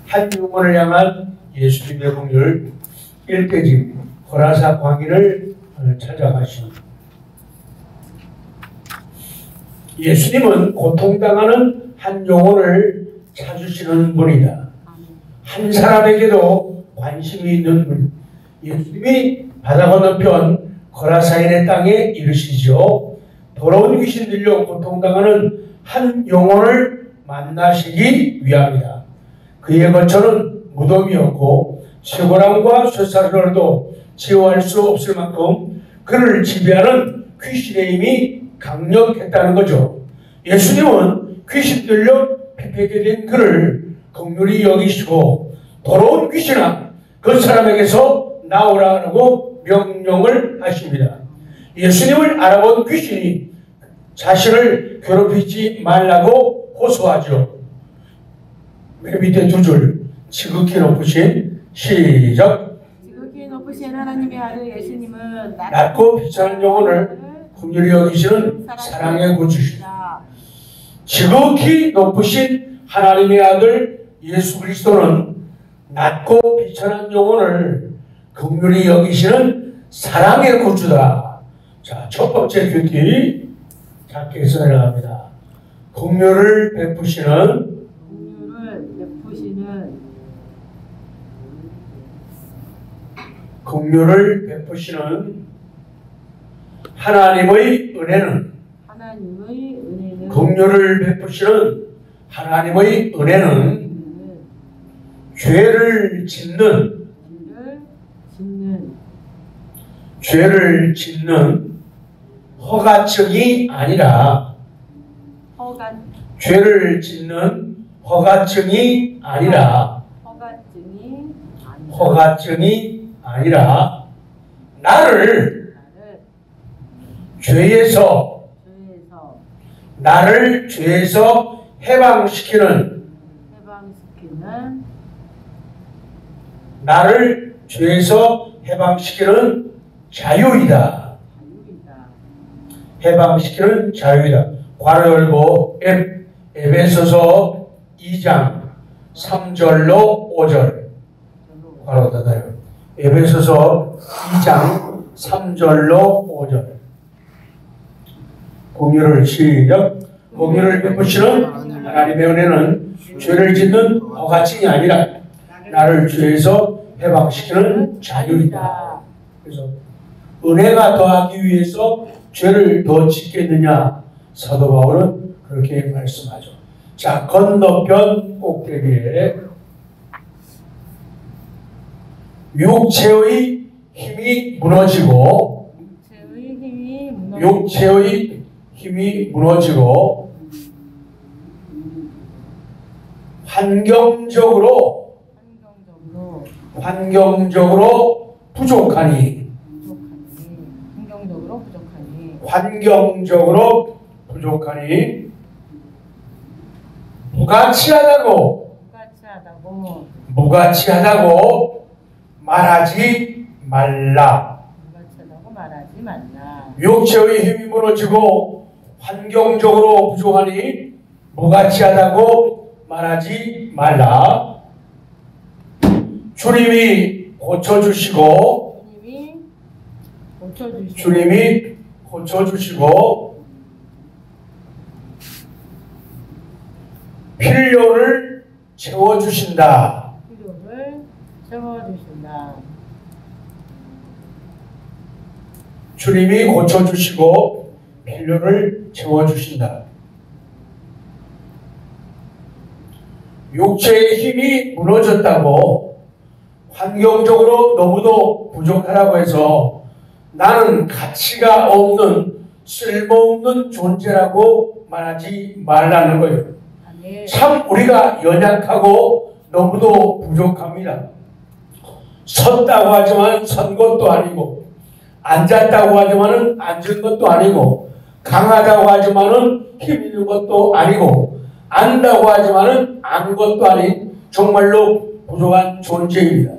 한 영혼을 향한 예수님의 공율 1페이지 호라사 광인을 찾아가십니다. 예수님은 고통당하는 한 영혼을 찾으시는 분이다. 한 사람에게도 관심이 있는 분. 예수님이 바다 건너편 거라사인의 땅에 이르시죠. 더러운 귀신 들려 고통당하는 한 영혼을 만나시기 위함이다. 그의 거처는 무덤이었고 쇠고랑과 쇠사슬로도 제어할 수 없을 만큼 그를 지배하는 귀신의 힘이 강력했다는 거죠. 예수님은 귀신 들려 피폐게 된 그를 긍휼히 여기시고 더러운 귀신아 그 사람에게서 나오라고 명령을 하십니다. 예수님을 알아본 귀신이 자신을 괴롭히지 말라고 호소하죠. 맨 밑에 두 줄 지극히 높으신 시작. 지극히 높으신 하나님의 아들 예수님은 낮고 비천한 영혼을 긍휼히 여기시는 사랑의 구주시다. 지극히 높으신 하나님의 아들 예수 그리스도는 낮고 비천한 영혼을 긍휼히 여기시는 사랑의 구주다. 자, 첫 번째 큐티 작게 해서 내려갑니다. 긍휼을 베푸시는 긍휼을 베푸시는 하나님의 은혜는 긍휼을 베푸시는 하나님의 은혜는 죄를 짓는 허가증이 아니라 죄를 짓는 허가증이 아니라 나를 죄에서 해방시키는 자유이다. 해방시키는 자유이다. 괄호 열고 에베소서 2장 3절로 5절 괄호 닫아요. 에베소서 2장 3절로 5절 긍휼을 시작. 긍휼을 베푸시는 하나님의 은혜는 죄를 짓는 허가증이 아니라 나를 죄에서 해방시키는 자유이다. 그래서 은혜가 더하기 위해서 죄를 더 짓겠느냐? 사도 바울은 그렇게 말씀하죠. 자, 건너편 꼭대기에 육체의 힘이 무너지고 환경적으로 부족하니 무가치하다고 말하지 말라. 육체의 힘이 무너지고 환경적으로 부족하니 무가치하다고 말하지 말라. 주님이 고쳐주시고 주님이 고쳐주시고 필요를 채워주신다. 주님이 고쳐주시고 필요를 채워주신다. 육체의 힘이 무너졌다고 환경적으로 너무도 부족하다고 해서 나는 가치가 없는 쓸모없는 존재라고 말하지 말라는 거예요. 참 우리가 연약하고 너무도 부족합니다. 섰다고 하지만 선 것도 아니고 앉았다고 하지만은 앉은 것도 아니고 강하다고 하지만은 힘 있는 것도 아니고 안다고 하지만은 아는 것도 아닌 정말로 부족한 존재입니다.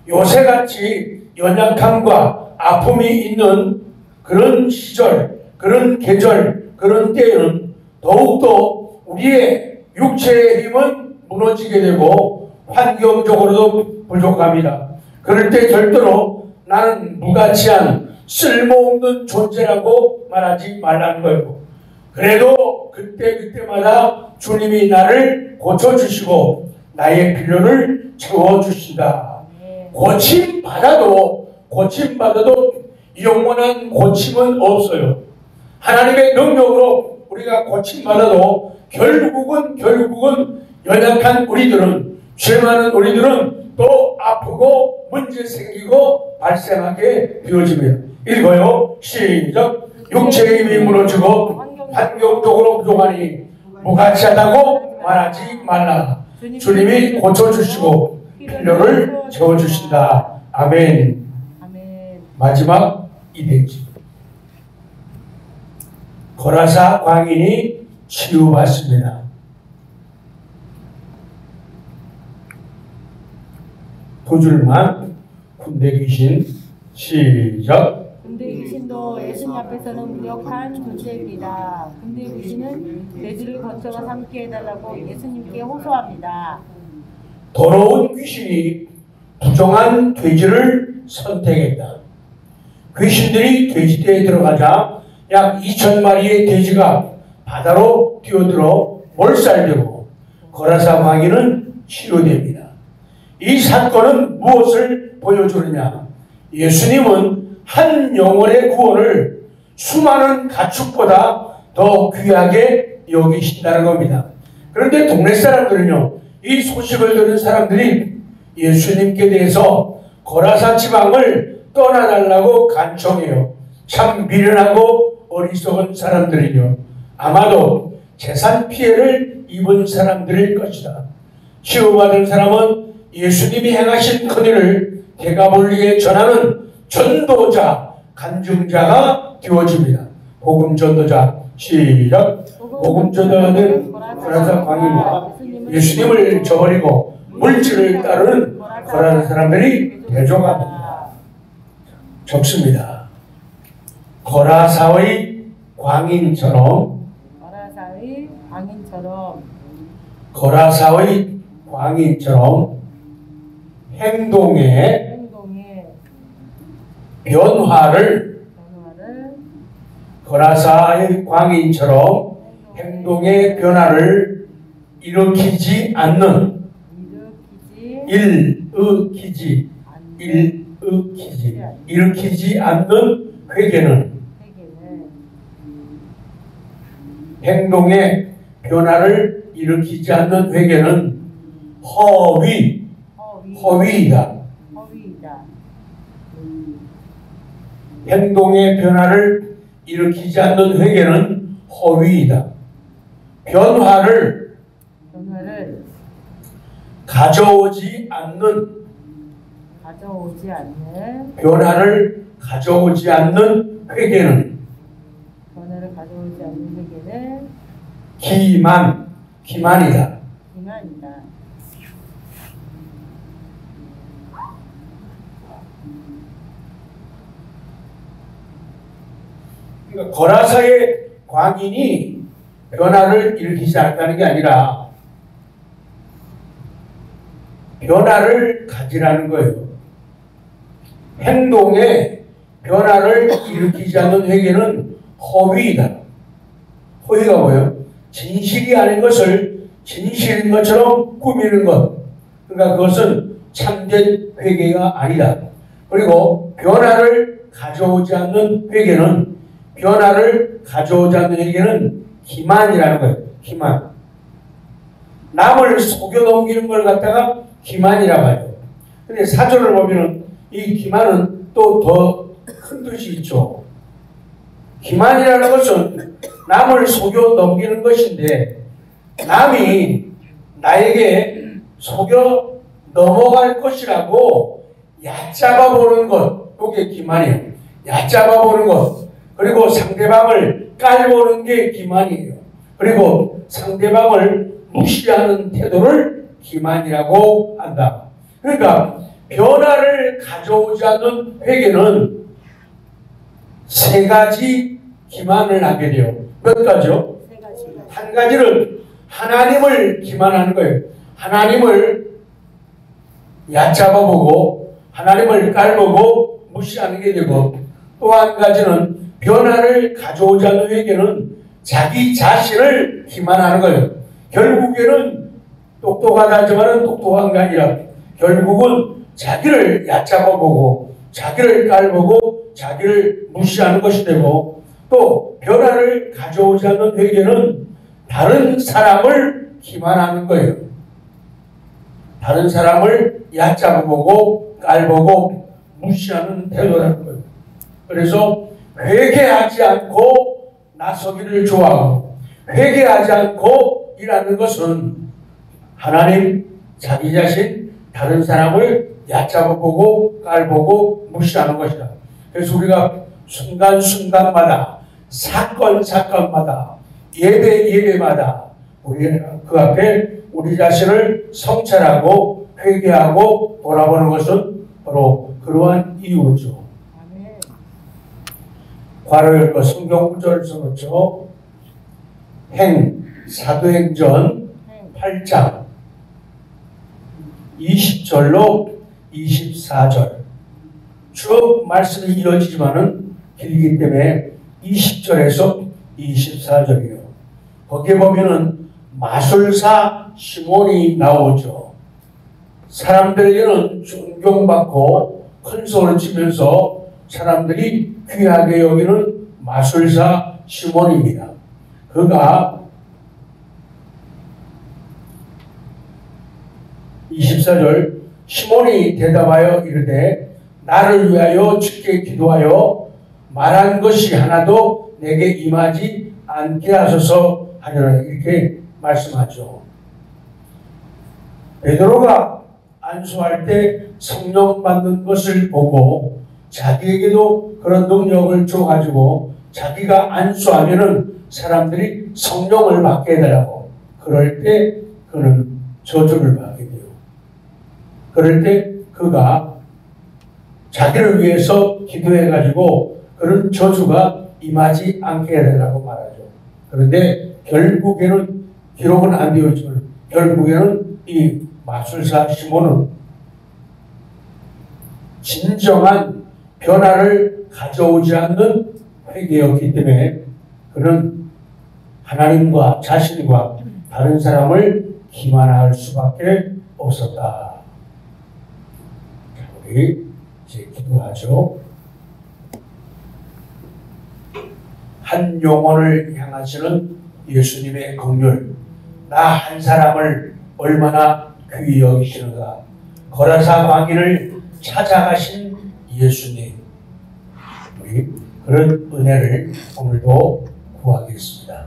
요새같이 연약함과 아픔이 있는 그런 시절, 그런 계절, 그런 때에는 더욱더 우리의 육체의 힘은 무너지게 되고 환경적으로도 부족합니다. 그럴 때 절대로 나는 무가치한 쓸모없는 존재라고 말하지 말라는 거예요. 그래도 그때마다 주님이 나를 고쳐주시고 나의 필요를 채워주신다. 고침받아도 영원한 고침은 없어요. 하나님의 능력으로 우리가 고침받아도 결국은 연약한 우리들은, 죄 많은 우리들은 또 아프고 문제 생기고 발생하게 되어집니다. 읽어요. 시작. 육체의 힘이 무너지고 환경적으로 부족하니 무가치하다고 말하지 말라. 주님이 고쳐주시고 필요를 채워주신다. 아멘. 마지막 이대지. 거라사 광인이 치유받습니다. 두 줄만. 군대 귀신. 시작. 군대 귀신도 예수님 앞에서는 무력한 존재입니다. 군대 귀신은 돼지를 거쳐가 삼게 해달라고 예수님께 호소합니다. 더러운 귀신이 부정한 돼지를 선택했다. 귀신들이 돼지떼에 들어가자 약 2,000마리의 돼지가 바다로 뛰어들어 몰살되고 거라사 광인은 치료됩니다. 이 사건은 무엇을 보여주느냐? 예수님은 한 영혼의 구원을 수많은 가축보다 더 귀하게 여기신다는 겁니다. 그런데 동네 사람들은요, 이 소식을 들은 사람들이 예수님께 대해서 거라사 지방을 떠나달라고 간청해요. 참 미련하고 어리석은 사람들이요. 아마도 재산 피해를 입은 사람들일 것이다. 치유받은 사람은 예수님이 행하신 큰일을 대가볼리에 전하는 전도자, 간증자가 되어집니다. 복음 전도자. 시작. 복음 전도자는 거라사 광인과 예수님을 저버리고 물질을 따르는 거라사 사람들이 대조합니다. 적습니다. 거라사의 광인처럼 행동의 변화를 거라사의 광인처럼 행동의 변화를 일으키지 않는 일으키지 않는 회개는 행동의 변화를 일으키지 않는 회개는 허위이다. 행동의 변화를 일으키지 않는 회개는 허위이다. 변화를 가져오지 않는 변화를 가져오지 않는 회개는 기만이다. 그러니까 거라사의 광인이 변화를 일으키지 않다는 게 아니라 변화를 가지라는 거예요. 행동에 변화를 일으키지 않는 회개는 허위이다. 허위가 뭐예요? 진실이 아닌 것을 진실인 것처럼 꾸미는 것. 그러니까 그것은 참된 회개가 아니다. 그리고 변화를 가져오지 않는 회개는 기만이라는 거예요. 기만. 남을 속여 넘기는 걸 갖다가 기만이라고 하죠. 근데 사절을 보면은 이 기만은 또 더 큰 뜻이 있죠. 기만이라는 것은 남을 속여 넘기는 것인데 남이 나에게 속여 넘어갈 것이라고 얕잡아 보는 것. 그게 기만이에요. 얕잡아 보는 것. 그리고 상대방을 깔보는 게 기만이에요. 그리고 상대방을 무시하는 태도를 기만이라고 한다. 그러니까 변화를 가져오지 않는 회개는 세 가지 기만을 하게 돼요. 몇 가지요? 세 가지. 한 가지는 하나님을 기만하는 거예요. 하나님을 얕잡아보고 하나님을 깔보고 무시하는 게 되고, 또 한 가지는 변화를 가져오지 않는 회개는 자기 자신을 기만하는 거예요. 결국에는 똑똑하다 하지만 똑똑한 게 아니라 결국은 자기를 얕잡아보고 자기를 깔보고 자기를 무시하는 것이 되고, 또 변화를 가져오지 않는 회개는 다른 사람을 기만하는 거예요. 다른 사람을 얕잡아보고 깔보고 무시하는 태도라는 거예요. 그래서 회개하지 않고 나서기를 좋아하고 회개하지 않고 일하는 것은 하나님, 자기 자신, 다른 사람을 얕잡아보고 깔보고 무시하는 것이다. 그래서 우리가 순간순간마다 사건마다 예배마다 우리 그 앞에 우리 자신을 성찰하고 회개하고 돌아보는 것은 바로 그러한 이유죠. 괄호 열고 성경 구절을 써놓죠. 사도행전 8장 20절로 24절 쭉 말씀이 이어지지만은 길기 때문에 20절에서 24절이에요. 거기에 보면은 마술사 시몬이 나오죠. 사람들에게는 존경받고 큰 소리를 치면서 사람들이 귀하게 여기는 마술사 시몬입니다. 그가 24절 시몬이 대답하여 이르되 나를 위하여 주께 기도하여 말한 것이 하나도 내게 임하지 않게 하소서 하려라 이렇게 말씀하죠. 베드로가 안수할 때 성령 받는 것을 보고 자기에게도 그런 능력을 줘가지고 자기가 안수하면은 사람들이 성령을 받게 해달라고. 그럴 때 그는 저주를 받게 돼요. 그럴 때 그가 자기를 위해서 기도해가지고 그런 저주가 임하지 않게 해달라고 말하죠. 그런데 결국에는 기록은 안 되어 있지만 결국에는 이 마술사 시몬은 진정한 변화를 가져오지 않는 회개였기 때문에 그는 하나님과 자신과 다른 사람을 기만할 수밖에 없었다. 우리 이제 기도하죠. 한 영혼을 향하시는 예수님의 긍휼, 나 한 사람을 얼마나 귀히 여기시는가. 거라사 광인을 찾아가신 예수님, 우리 그런 은혜를 오늘도 구하겠습니다.